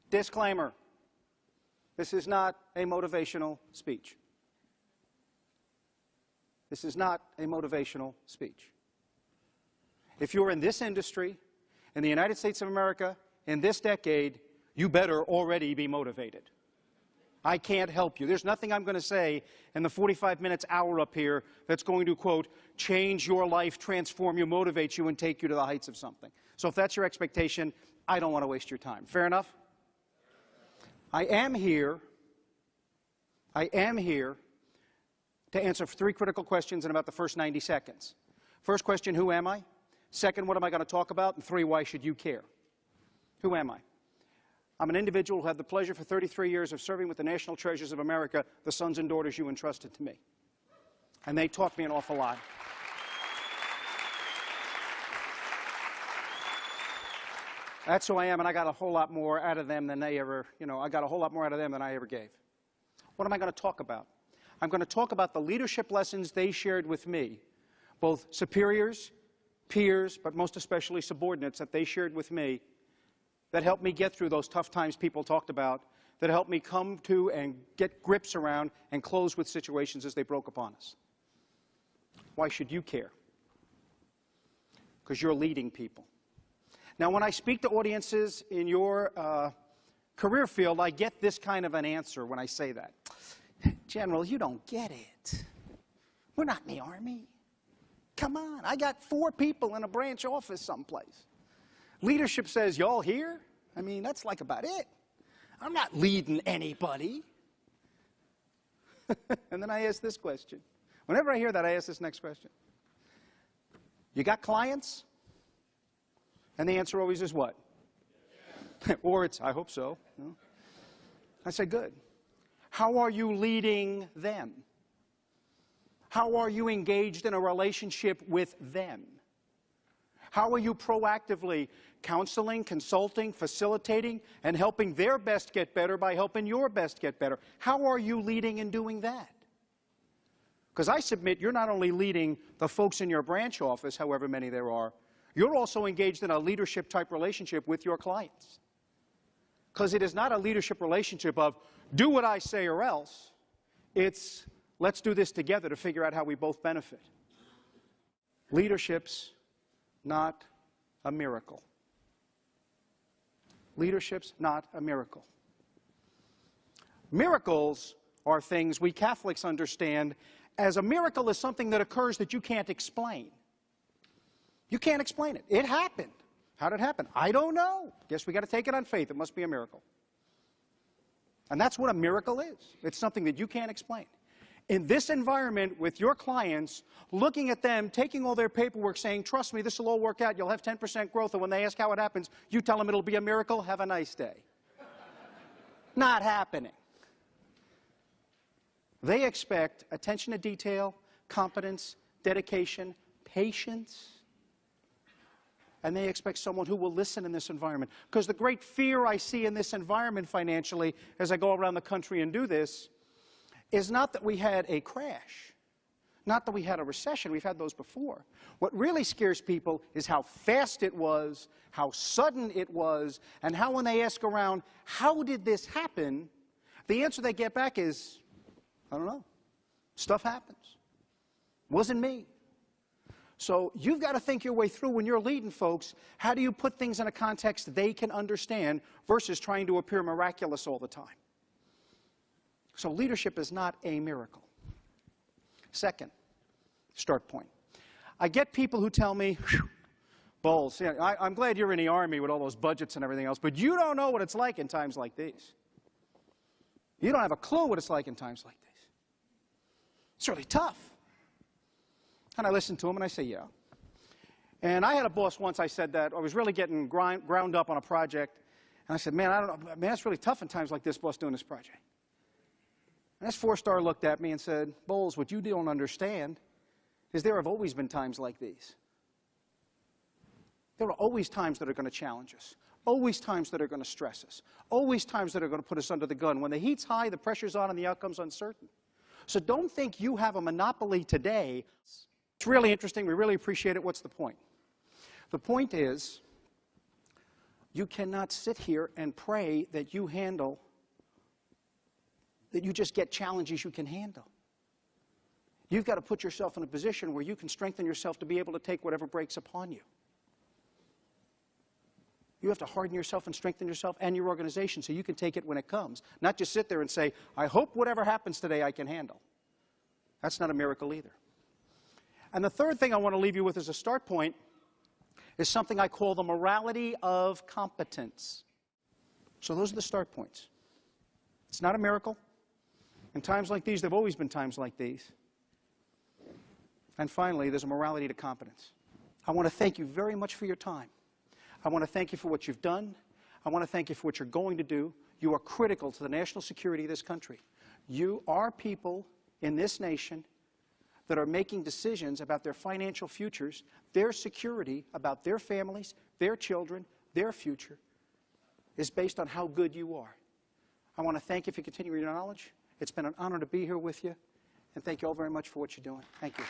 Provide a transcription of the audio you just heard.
Disclaimer. This is not a motivational speech. This is not a motivational speech. If you're in this industry, in the United States of America, in this decade, you better already be motivated. I can't help you. There's nothing I'm going to say in the 45 minutes, hour up here that's going to, quote, change your life, transform you, motivate you, and take you to the heights of something. So if that's your expectation, I don't want to waste your time. Fair enough? I am here to answer 3 critical questions in about the first 90 seconds. First question, who am I? Second, what am I going to talk about? And 3, why should you care? Who am I? I'm an individual who had the pleasure for 33 years of serving with the national treasures of America, the sons and daughters you entrusted to me. And they taught me an awful lot. That's who I am, and I got a whole lot more out of them than they ever, I got a whole lot more out of them than I ever gave. What am I going to talk about? I'm going to talk about the leadership lessons they shared with me, both superiors, peers, but most especially subordinates that they shared with me, that helped me get through those tough times people talked about, that helped me come to and get grips around and close with situations as they broke upon us. Why should you care? Because you're leading people. Now, when I speak to audiences in your career field, I get this kind of an answer when I say that. General, you don't get it. We're not in the Army. Come on, I got 4 people in a branch office someplace. Leadership says, y'all here? I mean, that's like about it. I'm not leading anybody. And then I ask this question. Whenever I hear that, I ask this next question. You got clients? And the answer always is what? Yeah. Or it's, I hope so. No? I say, good. How are you leading them? How are you engaged in a relationship with them? How are you proactively counseling, consulting, facilitating, and helping their best get better by helping your best get better? How are you leading and doing that? Because I submit you're not only leading the folks in your branch office, however many there are, you're also engaged in a leadership-type relationship with your clients. Because it is not a leadership relationship of, do what I say or else. It's, let's do this together to figure out how we both benefit. Leadership's not a miracle. Leadership's not a miracle. Miracles are things we Catholics understand as a miracle is something that occurs that you can't explain. You can't explain it. It happened. How did it happen? I don't know. Guess we got to take it on faith. It must be a miracle. And that's what a miracle is. It's something that you can't explain. In this environment with your clients, looking at them, taking all their paperwork, saying, trust me, this will all work out. You'll have 10% growth. And when they ask how it happens, you tell them it'll be a miracle. Have a nice day. Not happening. They expect attention to detail, competence, dedication, patience. And they expect someone who will listen in this environment. Because the great fear I see in this environment financially as I go around the country and do this is not that we had a crash, not that we had a recession. We've had those before. What really scares people is how fast it was, how sudden it was, and how when they ask around, how did this happen, the answer they get back is, I don't know. Stuff happens. Wasn't me. So you've got to think your way through when you're leading folks, how do you put things in a context they can understand versus trying to appear miraculous all the time? So leadership is not a miracle. Second, start point. I get people who tell me, Boles, I'm glad you're in the Army with all those budgets and everything else, but you don't know what it's like in times like these. You don't have a clue what it's like in times like these. It's really tough. And I listen to him and I say, yeah. And I had a boss once, I said that I was really getting ground up on a project. And I said, man, I don't know, man, it's really tough in times like this, boss, doing this project. And this 4-star looked at me and said, Boles, what you don't understand is there have always been times like these. There are always times that are going to challenge us. Always times that are going to stress us. Always times that are going to put us under the gun. When the heat's high, the pressure's on, and the outcome's uncertain. So don't think you have a monopoly today. It's really interesting. We really appreciate it. What's the point? The point is, You cannot sit here and pray that you just get challenges you can handle. You've got to put yourself in a position where you can strengthen yourself to be able to take whatever breaks upon you. You have to harden yourself and strengthen yourself and your organization so you can take it when it comes. Not just sit there and say, I hope whatever happens today I can handle. That's not a miracle either. And the third thing I want to leave you with as a start point is something I call the morality of competence. So those are the start points. It's not a miracle. In times like these, there have always been times like these. And finally, there's a morality to competence. I want to thank you very much for your time. I want to thank you for what you've done. I want to thank you for what you're going to do. You are critical to the national security of this country. You are people in this nation that are making decisions about their financial futures, their security, about their families, their children, their future, is based on how good you are. I want to thank you for continuing your knowledge. It's been an honor to be here with you. And thank you all very much for what you're doing. Thank you.